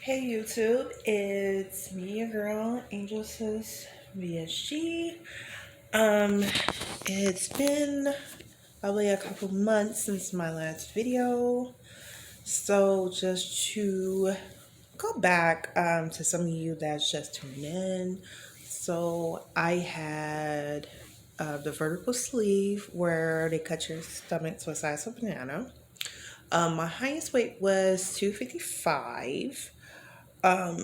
Hey YouTube, it's me, your girl, Angel Sis VSG. Um, it's been probably a couple months since my last video, so just to go back to some of you that's just tuned in. So I had the vertical sleeve where they cut your stomach to a size of a banana. My highest weight was 255.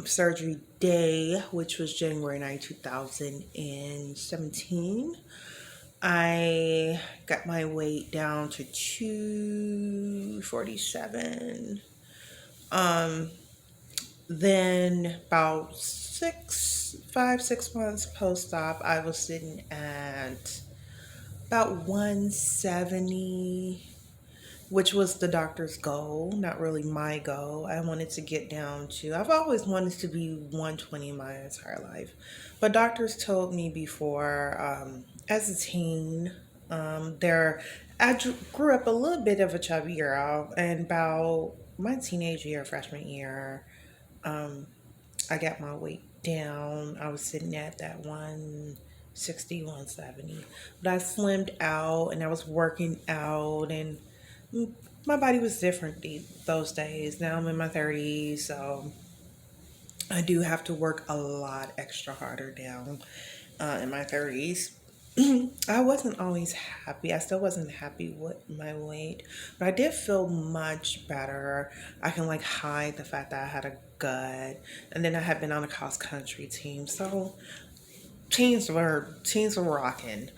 Surgery day, which was January 2017, I got my weight down to 247. Um, then about 6 months post op, I was sitting at about 170, which was the doctor's goal, not really my goal. I wanted to get down to, I've always wanted to be 120 my entire life. But doctors told me before, as a teen, there, grew up a little bit of a chubby girl, and about my teenage year, freshman year, um, I got my weight down. I was sitting at that 160, 170. But I slimmed out and I was working out, and my body was different those days. Now I'm in my 30s, so I do have to work a lot extra harder now in my 30s. I wasn't always happy. I still wasn't happy with my weight, but I did feel much better. I can like hide the fact that I had a gut, and then I had been on a cross country team, so teens were rocking.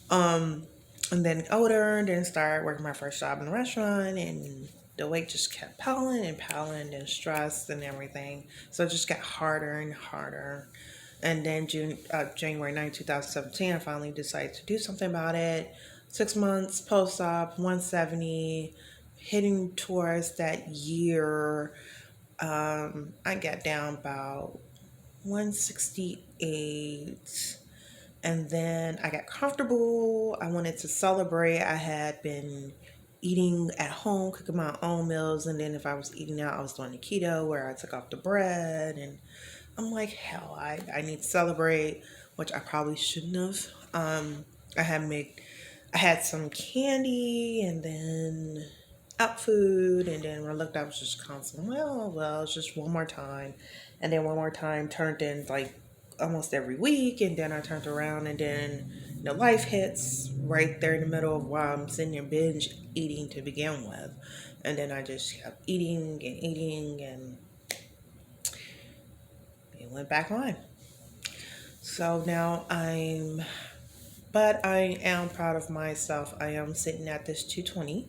Um, and then older, and then started working my first job in a restaurant, and the weight just kept piling and stress and everything. So it just got harder and harder. And then January 9th, 2017, I finally decided to do something about it. 6 months post-op, 170, heading towards that year. I got down about 168, and then I got comfortable. I wanted to celebrate. I had been eating at home, cooking my own meals, and then if I was eating out, I was doing the keto where I took off the bread. And I'm like, hell, I need to celebrate, which I probably shouldn't have. I had made, I had some candy, and then out food, and then when I looked, I was just constant. Well, it's just one more time, and then one more time turned in like almost every week, and then I turned around, and then life hits right there in the middle of while I'm sitting there binge eating to begin with, and then I just kept eating and eating, and it went back on. So now but I am proud of myself. I am sitting at this 220.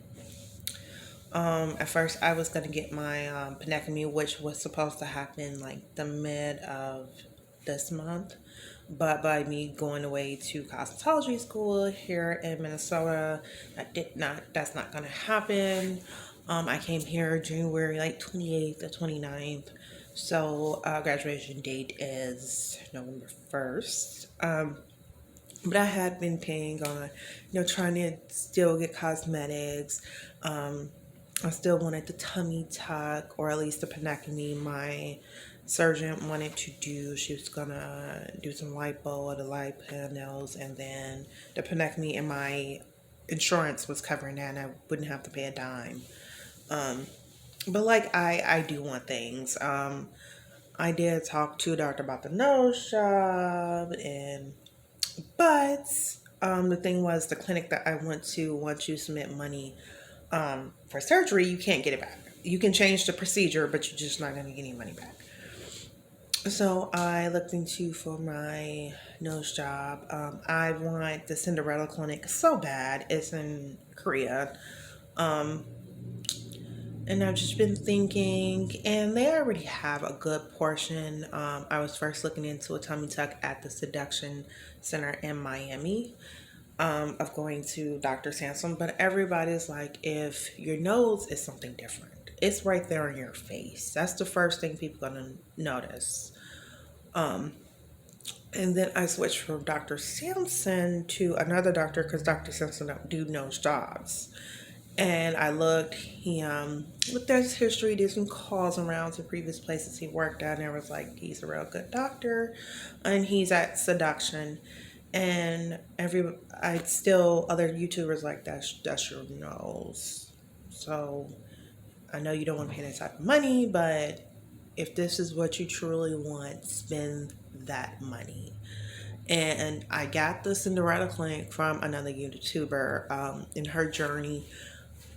At first, I was gonna get my penectomy, which was supposed to happen like the mid of this month, but by me going away to cosmetology school here in Minnesota, That's not gonna happen. I came here January like 28th or 29th, so graduation date is November 1st. But I had been paying on, trying to still get cosmetics. Um, I still wanted the tummy tuck, or at least the penectomy. My surgeon wanted to do. She was gonna do some lipo, the lip panels, and then the penectomy. And my insurance was covering that, and I wouldn't have to pay a dime. Um, but like I do want things. I did talk to a doctor about the nose job, and but the thing was, the clinic that I went to, once you submit money for surgery, you can't get it back. You can change the procedure, but you're just not going to get any money back. So I looked into for my nose job. I want the Cinderella clinic so bad. It's in Korea. Um, and I've just been thinking, and they already have a good portion. I was first looking into a tummy tuck at the Seduction Center in Miami, of going to Dr. Sansom, but everybody's like, if your nose is something different, it's right there in your face. That's the first thing people are gonna notice. Um, and then I switched from Dr. Sampson to another doctor because Dr. Sampson don't do nose jobs. And I looked, he looked at his history, did some calls around to previous places he worked at, and it was like he's a real good doctor, and he's at Seduction, and I still other YouTubers like that's your nose, so I know you don't want to pay that type of money, but if this is what you truly want, spend that money. And I got the Cinderella clinic from another YouTuber in her journey.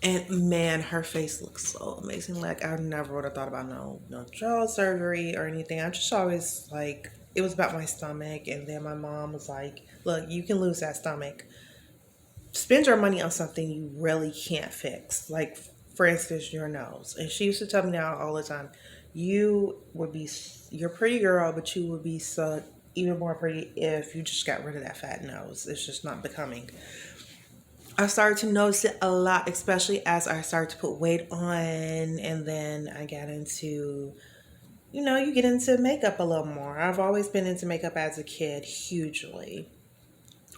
And man, her face looks so amazing. Like I never would have thought about no jaw surgery or anything. I just always like it was about my stomach, and then my mom was like, "Look, you can lose that stomach. Spend your money on something you really can't fix. Like for instance, your nose." And she used to tell me now all the time, you're a pretty girl, but you would be so even more pretty if you just got rid of that fat nose. It's just not becoming. I started to notice it a lot, especially as I started to put weight on, and then I got into, you get into makeup a little more. I've always been into makeup as a kid, hugely.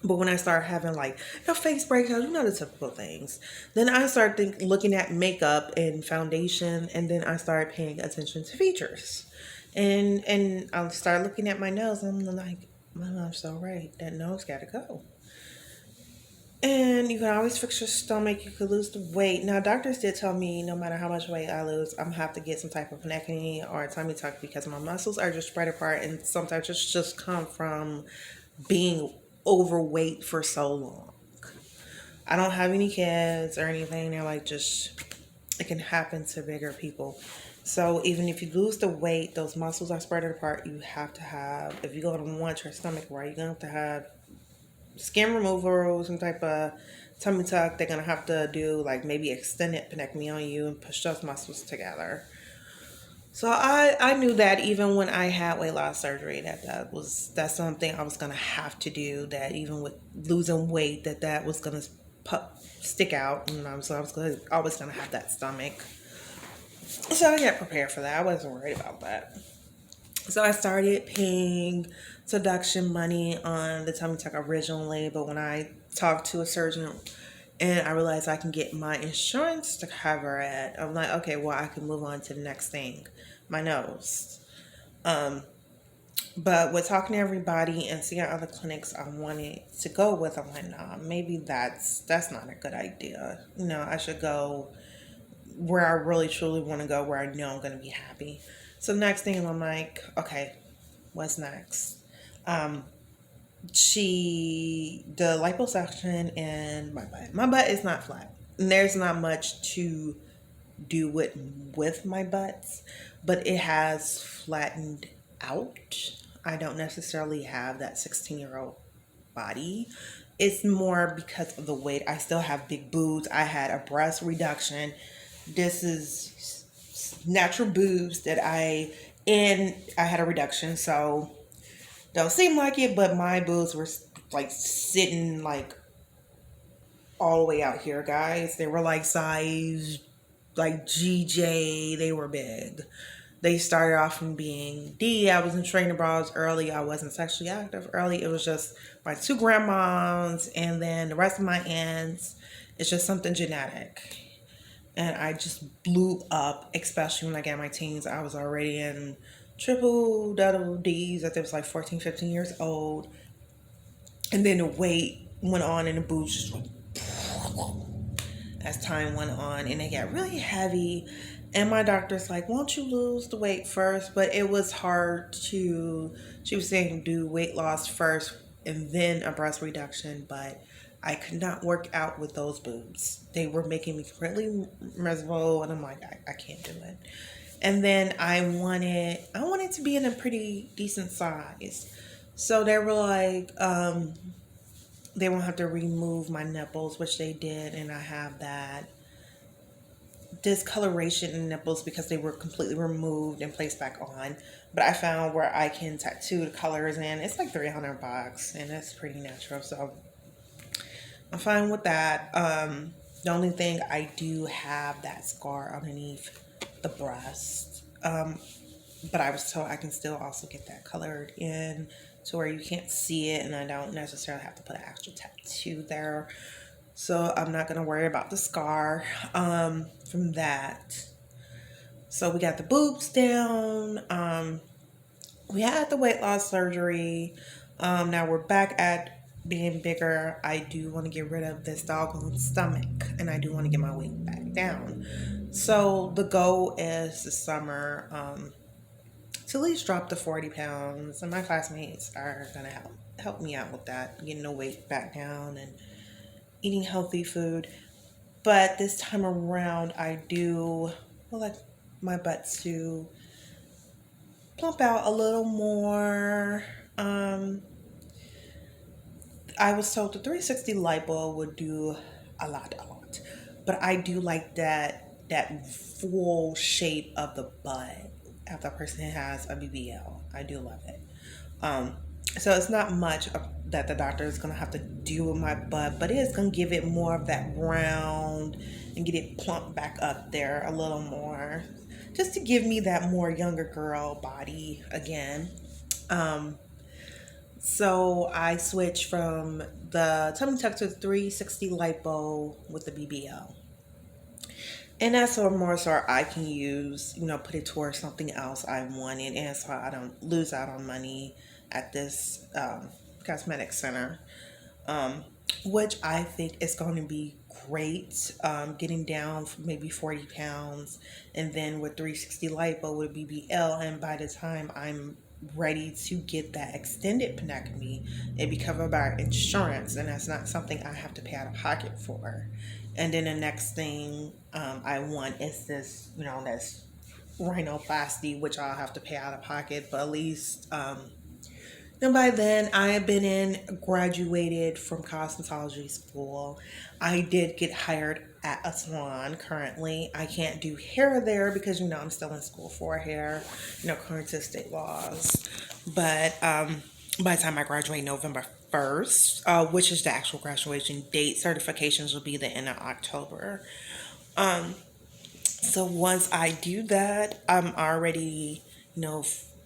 But when I started having like face breakouts, the typical things, then I started looking at makeup and foundation, and then I started paying attention to features, and I started looking at my nose, and I'm like, my mom's so right, that nose gotta go. And you can always fix your stomach. You could lose the weight. Now, doctors did tell me no matter how much weight I lose, I'm gonna have to get some type of panectomy or a tummy tuck because my muscles are just spread apart, and sometimes it's just come from being overweight for so long. I don't have any kids or anything. They're like just it can happen to bigger people. So even if you lose the weight, those muscles are spread apart. You have to have if you go to want your stomach right, you're gonna have to have skin removal, some type of tummy tuck. They're gonna have to do like maybe extended panectomy on you and push those muscles together. So I knew that even when I had weight loss surgery that's something I was gonna have to do. That even with losing weight, that was gonna stick out, and I was always gonna have that stomach. So I got prepared for that. I wasn't worried about that. So I started paying seduction money on the tummy tuck originally, but when I talked to a surgeon and I realized I can get my insurance to cover it, I'm like, okay, well, I can move on to the next thing, my nose. Um, but with talking to everybody and seeing other clinics I wanted to go with, I'm like, nah, maybe that's not a good idea. I should go where I really truly want to go, where I know I'm going to be happy. So next thing I'm like, okay, what's next? Um, the liposuction and my butt. My butt is not flat. And there's not much to do with my butts, but it has flattened out. I don't necessarily have that 16-year-old body. It's more because of the weight. I still have big boobs. I had a breast reduction. This is natural boobs and I had a reduction, so don't seem like it, but my boobs were like sitting like all the way out here, guys. They were like size like GJ. They were big. They started off from being D. I was in trainer bras early. I wasn't sexually active early. It was just my two grandmas and then the rest of my aunts. It's just something genetic. And I just blew up, especially when I got my teens. I was already in triple, double D's. I think it was like 14, 15 years old. And then the weight went on and the boobs just went as time went on, and they got really heavy. And my doctor's like, won't you lose the weight first? But it was hard she was saying do weight loss first and then a breast reduction. But I could not work out with those boobs. They were making me really miserable. And I'm like, I can't do it. And then I wanted to be in a pretty decent size. So they were like, they won't have to remove my nipples, which they did, and I have that discoloration in nipples because they were completely removed and placed back on. But I found where I can tattoo the colors in. It's like $300, and it's pretty natural, so I'm fine with that. The only thing I do have that scar underneath the breast. But I was told I can still also get that colored in to where you can't see it, and I don't necessarily have to put an extra tattoo there. So I'm not gonna worry about the scar from that. So we got the boobs down. We had the weight loss surgery. Now we're back at being bigger. I do want to get rid of this doggone stomach, and I do want to get my weight back down. So the goal is this summer to at least drop to 40 pounds, and my classmates are gonna help me out with that, getting the weight back down and eating healthy food. But this time around, I do would like my butt to plump out a little more. Um, I was told the 360 lipo would do a lot, a lot. But I do like that full shape of the butt after a person has a BBL. I do love it. Um, so it's not much that the doctor is gonna have to do with my butt, but it is gonna give it more of that round and get it plump back up there a little more, just to give me that more younger girl body again. Um, so I switched from the tummy tuck to the 360 lipo with the BBL. And that's sort of more so I can use, put it towards something else I wanted, and so I don't lose out on money at this cosmetic center, um, which I think is going to be great. Getting down for maybe 40 pounds, and then with 360 lipo with BBL, and by the time I'm ready to get that extended penectomy, it be covered by insurance, and that's not something I have to pay out of pocket for. And then the next thing I want is this, that's rhinoplasty, which I'll have to pay out of pocket, but at least and by then, I have been graduated from cosmetology school. I did get hired at a salon currently. I can't do hair there because, I'm still in school for hair, according to state laws. But by the time I graduate November 1st, which is the actual graduation date, certifications will be the end of October. So once I do that, I'm already,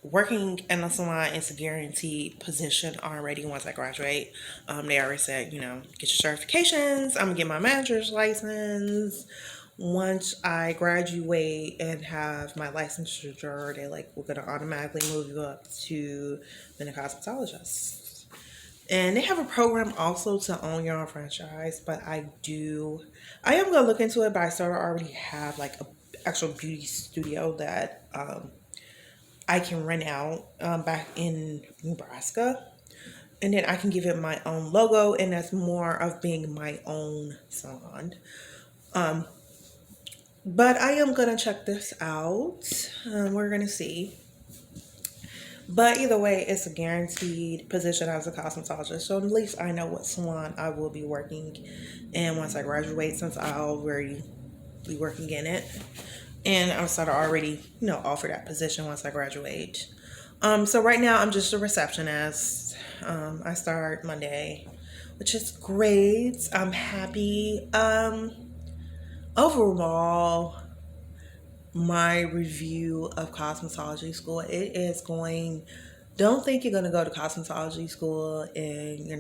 working in a salon is a guaranteed position already once I graduate. They already said, get your certifications. I'm gonna get my manager's license. Once I graduate and have my licensure, they like, we're gonna automatically move you up to being a cosmetologist. And they have a program also to own your own franchise, but I am gonna look into it. But I sort of already have like a actual beauty studio that I can rent out back in Nebraska, and then I can give it my own logo, and that's more of being my own salon. But I am gonna check this out. We're gonna see. But either way, it's a guaranteed position as a cosmetologist. So at least I know what salon I will be working in once I graduate, since I'll already be working in it. And I'm sort of already, offered that position once I graduate. So right now I'm just a receptionist. I start Monday, which is great. I'm happy. Overall, my review of cosmetology school, it is going, don't think you're going to go to cosmetology school and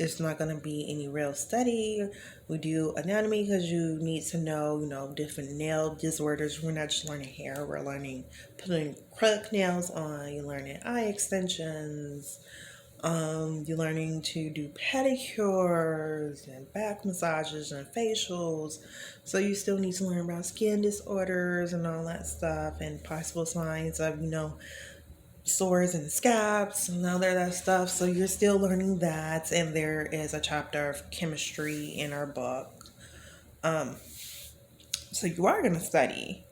it's not going to be any real study. We do anatomy because you need to know, different nail disorders. We're not just learning hair, we're learning putting acrylic nails on, you're learning eye extensions, you're learning to do pedicures and back massages and facials. So you still need to learn about skin disorders and all that stuff, and possible signs of, sores and scabs and all that stuff. So you're still learning that. And there is a chapter of chemistry in our book. So you are going to study.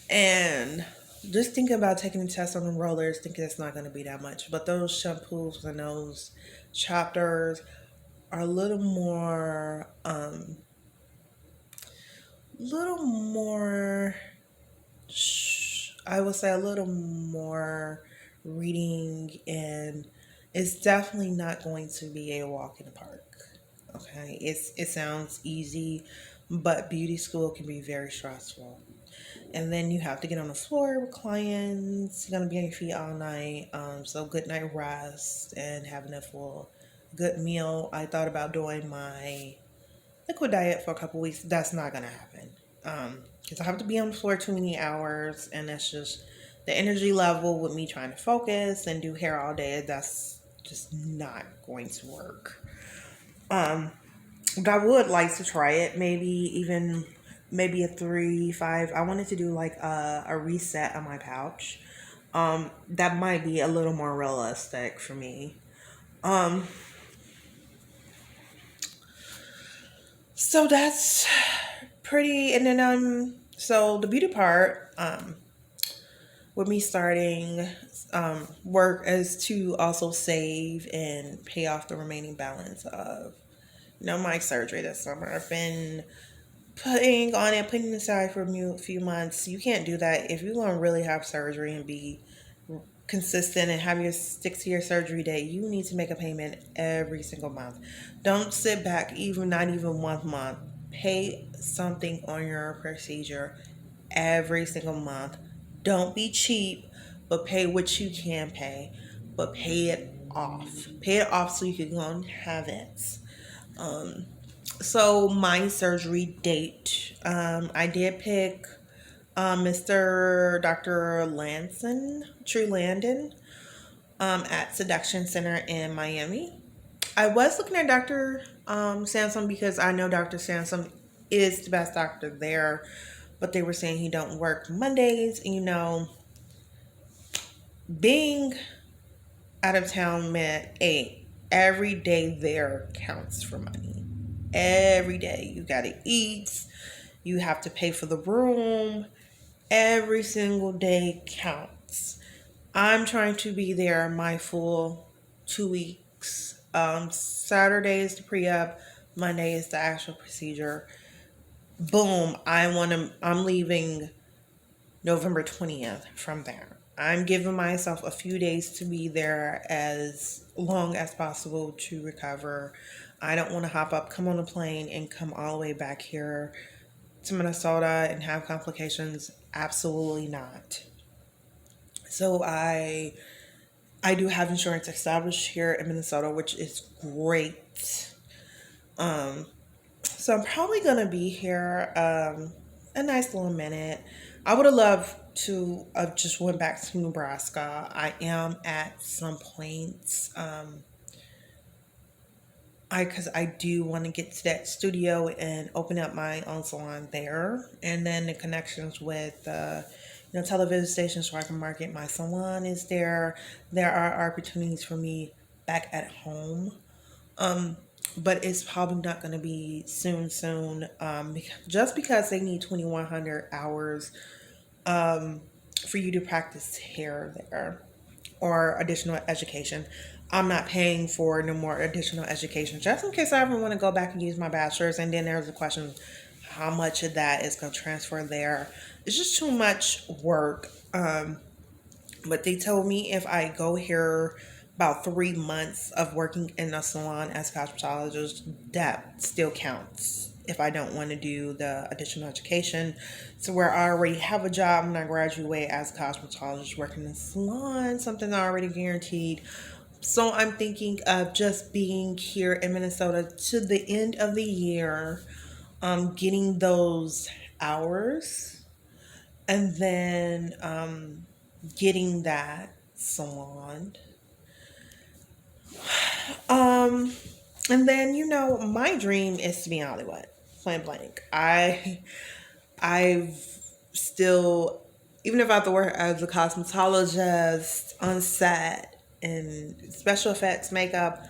And just thinking about taking the test on the rollers, thinking it's not going to be that much. But those shampoos and those chapters are a little more, I would say a little more reading, and it's definitely not going to be a walk in the park. Okay, it sounds easy, but beauty school can be very stressful. And then you have to get on the floor with clients. You're gonna be on your feet all night. So good night rest and having a full good meal. I thought about doing my liquid diet for a couple weeks, that's not gonna happen. Because I have to be on the floor too many hours, and that's just the energy level with me trying to focus and do hair all day. That's just not going to work. Um, but I would like to try it. Maybe a 3, 5. I wanted to do like a reset on my pouch. That might be a little more realistic for me. Um, so that's pretty. And then so the beauty part with me starting work is to also save and pay off the remaining balance of my surgery this summer. I've been putting aside for a few months. You can't do that if you're going to really have surgery and be consistent and have your stick to your surgery date. You need to make a payment every single month. Don't sit back, even not even 1 month. Pay something on your procedure every single month. Don't be cheap, but pay what you can pay, but pay it off. Pay it off so you can go and have it. Um, so my surgery date, I did pick Mr. Dr. Lanson, True Landon, at Seduction Center in Miami. I was looking at Dr. Sansom because I know Dr. Sansom is the best doctor there, but they were saying he don't work Mondays. And being out of town meant every day there counts for money. Every day you gotta eat, you have to pay for the room. Every single day counts. I'm trying to be there my full 2 weeks. Saturday is the pre-op, Monday is the actual procedure. Boom, I'm leaving November 20th from there. I'm giving myself a few days to be there as long as possible to recover. I don't want to hop up, come on a plane, and come all the way back here to Minnesota and have complications. Absolutely not. So I do have insurance established here in Minnesota, which is great. Um, so I'm probably gonna be here a nice little minute. I would have loved to have just went back to Nebraska. I am at some points. Because I do want to get to that studio and open up my own salon there, and then the connections with television stations where I can market my salon is there. There are opportunities for me back at home, but it's probably not going to be soon. Just because they need 2,100 hours for you to practice hair there or additional education. I'm not paying for no more additional education just in case I ever want to go back and use my bachelor's. And then there's a question how much of that is going to transfer there. It's just too much work. But they told me if I go here about 3 months of working in a salon as a cosmetologist, that still counts if I don't want to do the additional education. So where I already have a job when I graduate as a cosmetologist working in a salon, something already guaranteed. So I'm thinking of just being here in Minnesota to the end of the year, getting those hours, and then getting that salon. Um, and then my dream is to be in Hollywood. Plain blank. I've still, even if I have to work as a cosmetologist on set and special effects, makeup,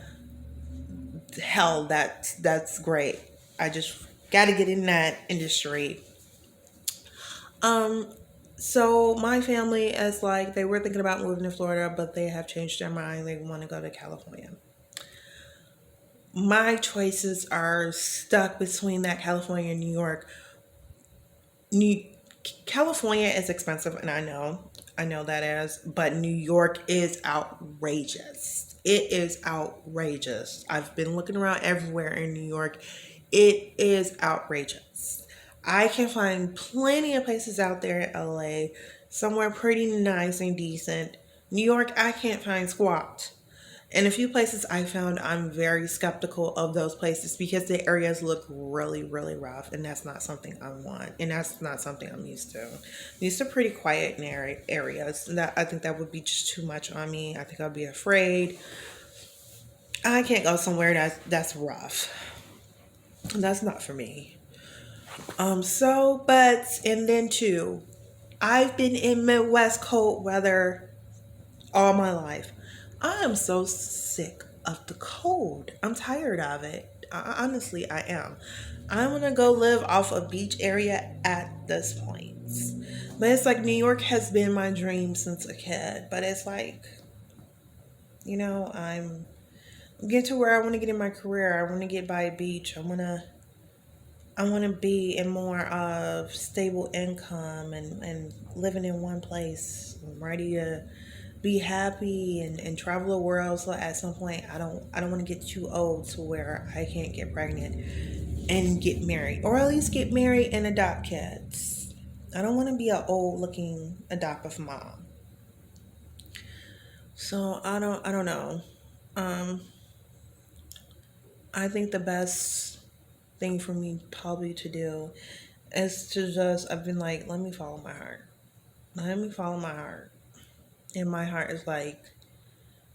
hell, that's great. I just got to get in that industry. Um, so my family is like they were thinking about moving to Florida, but they have changed their mind. They want to go to California. My choices are stuck between that California and New York. New California is expensive, and I know that is, but New York is outrageous. It is outrageous. I've been looking around everywhere in New York. It is outrageous. I can find plenty of places out there in LA, somewhere pretty nice and decent. New York, I can't find squat. And a few places I found, I'm very skeptical of those places because the areas look really, really rough, and that's not something I want, and that's not something I'm used to. I'm used to pretty quiet areas. And that I think that would be just too much on me. I think I'd be afraid. I can't go somewhere that's rough. That's not for me. And then too, I've been in Midwest cold weather all my life. I am so sick of the cold. I'm tired of it. Honestly, I am. I want to go live off a beach area at this point. But it's like New York has been my dream since a kid. But it's like, I'm getting to where I want to get in my career. I want to get by a beach. I want to be in more of stable income and living in one place. I'm ready to be happy and travel the world. So at some point, I don't want to get too old to where I can't get pregnant and get married, or at least get married and adopt kids. I don't want to be an old looking adoptive mom. So I don't know. Um, I think the best thing for me probably to do is to just I've been like, let me follow my heart. Let me follow my heart. And my heart is like,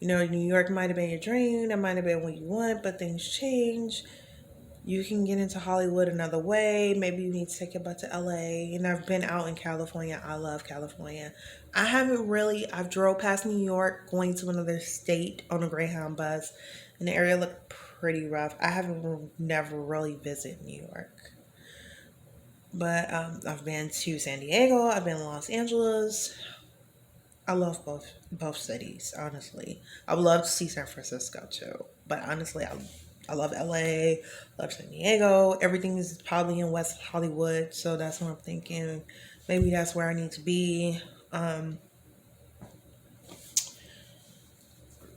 New York might have been your dream, that might have been what you want, but things change. You can get into Hollywood another way. Maybe you need to take your butt to LA. And I've been out in California. I love California. I've drove past New York going to another state on a Greyhound bus, and the area looked pretty rough. I haven't never really visited New York. But I've been to San Diego. I've been to Los Angeles. I love both cities. Honestly, I would love to see San Francisco too. But honestly, I love LA. Love San Diego. Everything is probably in West Hollywood, so that's what I'm thinking. Maybe that's where I need to be. I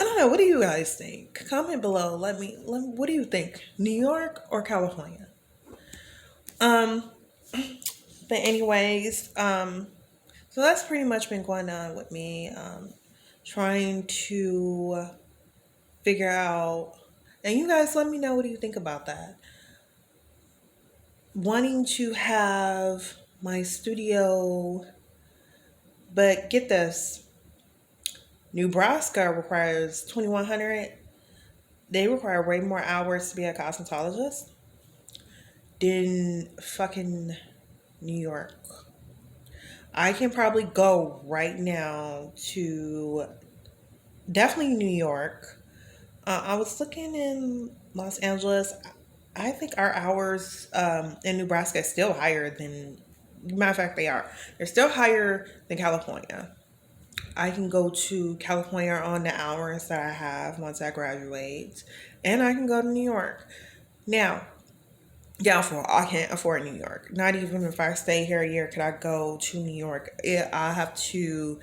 don't know. What do you guys think? Comment below. What do you think? New York or California? Um. But anyways, so that's pretty much been going on with me. Trying to figure out, and you guys let me know, what do you think about that? Wanting to have my studio, but get this, Nebraska requires 2100. They require way more hours to be a cosmetologist than fucking New York. I can probably go right now to definitely New York. I was looking in Los Angeles. I think our hours in Nebraska is still higher than, matter of fact, they are. They're still higher than California. I can go to California on the hours that I have once I graduate, and I can go to New York. Now, doubtful, I can't afford New York. Not even if I stay here a year, could I go to New York? I have to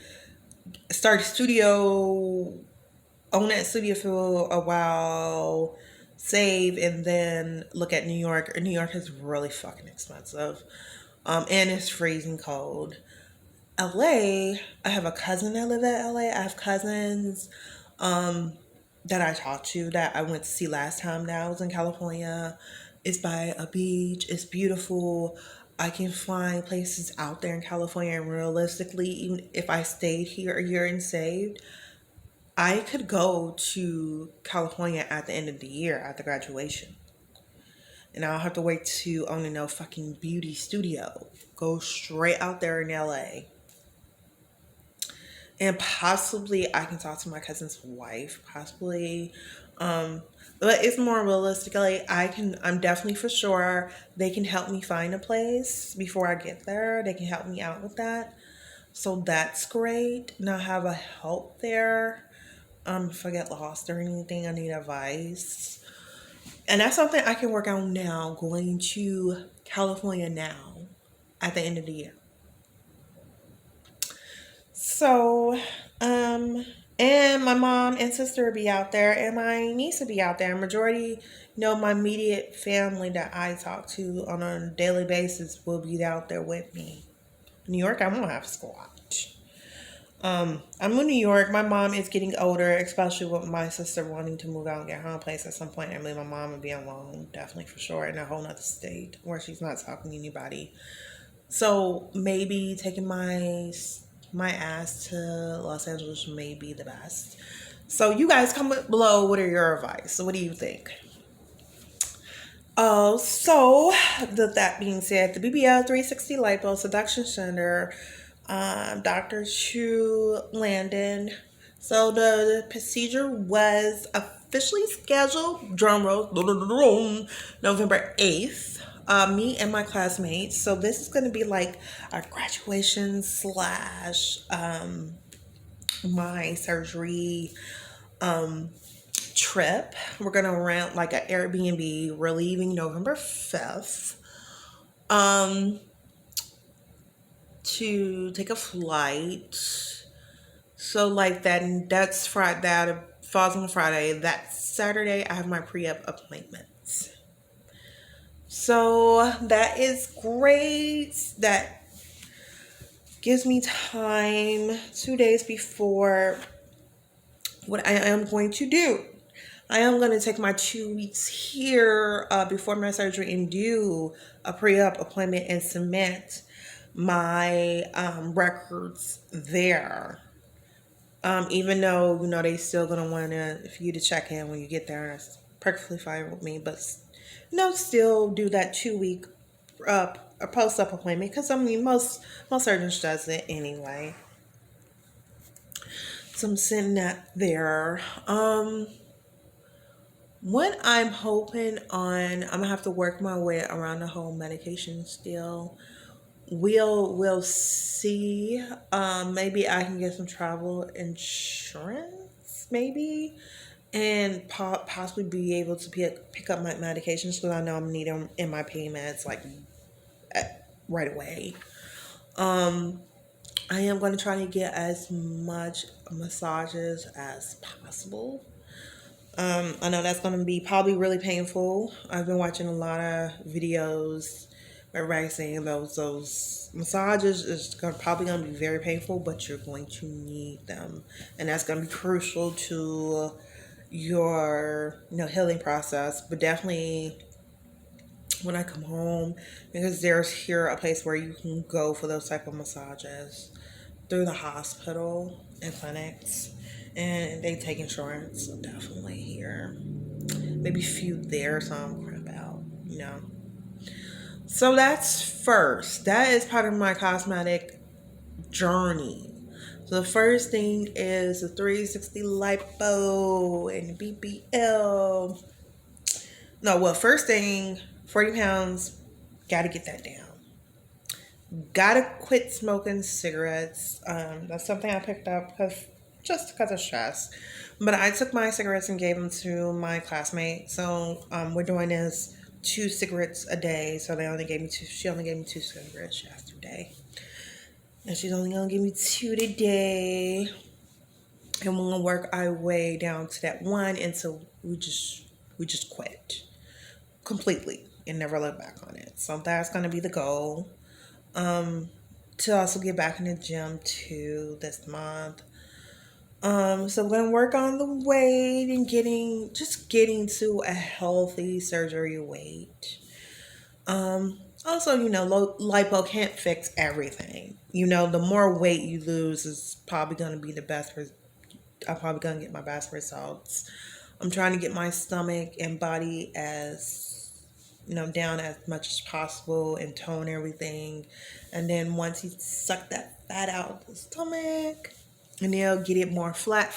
start a studio, own that studio for a while, save, and then look at New York. New York is really fucking expensive, and it's freezing cold. LA, I have a cousin that live at LA. I have cousins that I talked to that I went to see last time that I was in California. It's by a beach. It's beautiful. I can find places out there in California, and realistically, even if I stayed here a year and saved, I could go to California at the end of the year after graduation. And I don't have to wait to own a no fucking beauty studio. Go straight out there in LA. And possibly I can talk to my cousin's wife, possibly. But it's more realistically, I'm definitely for sure they can help me find a place before I get there. They can help me out with that. So that's great. Now I have a help there. If I get lost or anything, I need advice. And that's something I can work on now, going to California now at the end of the year. So, and my mom and sister will be out there, and my niece will be out there. Majority, my immediate family that I talk to on a daily basis will be out there with me. New York, I won't have a squad. I'm in New York. My mom is getting older, especially with my sister wanting to move out and get her own place at some point. I mean, my mom would be alone, definitely for sure, in a whole nother state where she's not talking to anybody. So maybe taking my ass to Los Angeles may be the best. So you guys comment below. What are your advice? So what do you think? That being said, the BBL 360 Lipo Seduction Center, Dr. Chu Landon. So the procedure was officially scheduled, drum roll, November 8th. Me and my classmates. So this is going to be like our graduation slash my surgery trip. We're gonna rent like an Airbnb. We're leaving November 5th to take a flight. So like that's Friday, that falls on Friday. That Saturday I have my pre-op appointments. So that is great. That gives me time 2 days before what I am going to do. I am going to take my 2 weeks here before my surgery and do a pre-op appointment and submit my records there. Even though they still gonna want to for you to check in when you get there, and that's perfectly fine with me. But still do that 2 week a post-op appointment because I mean most surgeons does it anyway. So I'm sitting that there. What I'm hoping on, I'm gonna have to work my way around the whole medication still. We'll see. Maybe I can get some travel insurance, maybe, and possibly be able to pick up my medications because I know I'm gonna need them in my payments like right away. I am going to try to get as much massages as possible. I know that's going to be probably really painful. I've been watching a lot of videos where everybody's saying those massages is probably going to be very painful, but you're going to need them, and that's going to be crucial to your healing process. But definitely when I come home, because there's here a place where you can go for those type of massages through the hospital and clinics, and they take insurance. So definitely here, maybe a few there, some crap out. So that's first. That is part of my cosmetic journey. So the first thing is the 360 lipo and BBL. No, well, first thing, 40 pounds, gotta get that down. Gotta quit smoking cigarettes. That's something I picked up because of stress. But I took my cigarettes and gave them to my classmate. So we're doing this 2 cigarettes a day. So she only gave me 2 cigarettes yesterday. And she's only gonna give me 2 today. And we're gonna work our way down to that one until we just quit completely and never look back on it. So that's gonna be the goal. To also get back in the gym too this month. So we're gonna work on the weight and getting to a healthy surgery weight. Also, lipo can't fix everything. The more weight you lose is probably gonna be the best. I'm probably gonna get my best results. I'm trying to get my stomach and body as down as much as possible and tone everything. And then once you suck that fat out of the stomach, and they'll get it more flat.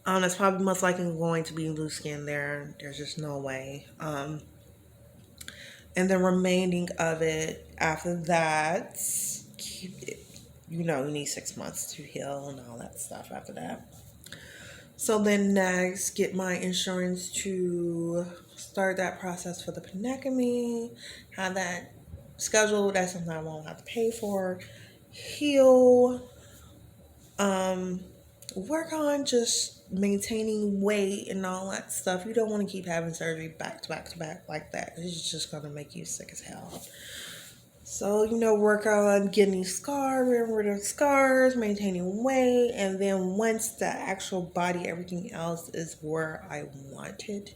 That's probably most likely going to be loose skin there. There's just no way. And the remaining of it after that, keep it. You need 6 months to heal and all that stuff after that. So then next, get my insurance to start that process for the penectomy, have that scheduled. That's something I won't have to pay for. Heal. Work on just maintaining weight and all that stuff. You don't want to keep having surgery back to back to back like that. It's just going to make you sick as hell. So, work on getting scars, getting rid of scars, maintaining weight, and then once the actual body, everything else is where I want it.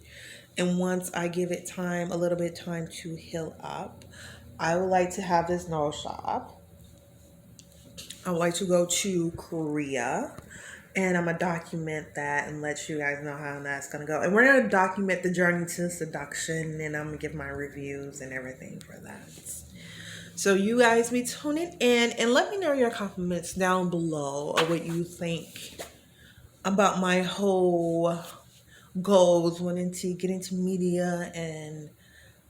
And once I give it time, a little bit time to heal up, I would like to have this nail shop. I would like to go to Korea. And I'm going to document that and let you guys know how that's going to go. And we're going to document the journey to seduction. And I'm going to give my reviews and everything for that. So you guys be tuning in and let me know your compliments down below of what you think about my whole goals, wanting to get into media and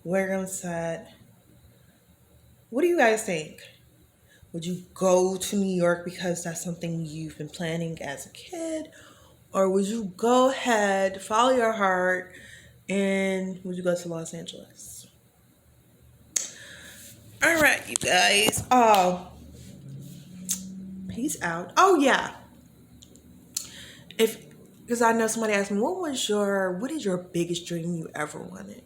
where I'm set. What do you guys think? Would you go to New York because that's something you've been planning as a kid? Or would you go ahead, follow your heart, and would you go to Los Angeles? All right, you guys. Peace out. Oh yeah. Because I know somebody asked me, what is your biggest dream you ever wanted?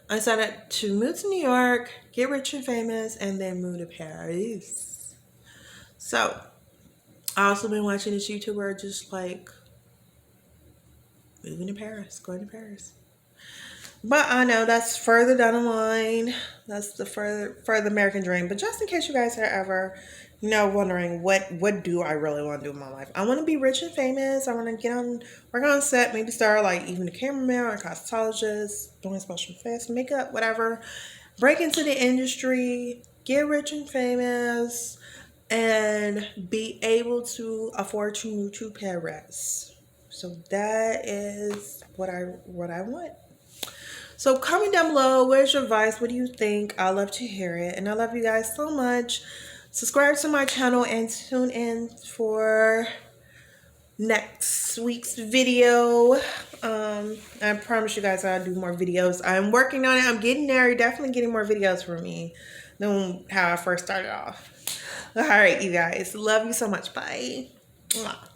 I said to move to New York, get rich and famous, and then move to Paris. So I also been watching this YouTuber just like moving to Paris, going to Paris. But I know that's further down the line. That's the further American dream. But just in case you guys are ever, wondering what do I really want to do in my life? I want to be rich and famous. I want to work on set, maybe start like even a cameraman or a cosmetologist, doing special effects, makeup, whatever. Break into the industry, get rich and famous, and be able to afford to move to Paris. So that is what I want. So comment down below, where's your advice? What do you think? I love to hear it. And I love you guys so much. Subscribe to my channel and tune in for next week's video. I promise you guys I'll do more videos. I'm working on it. I'm getting there. You're definitely getting more videos from me than how I first started off. All right, you guys. Love you so much. Bye. Mwah.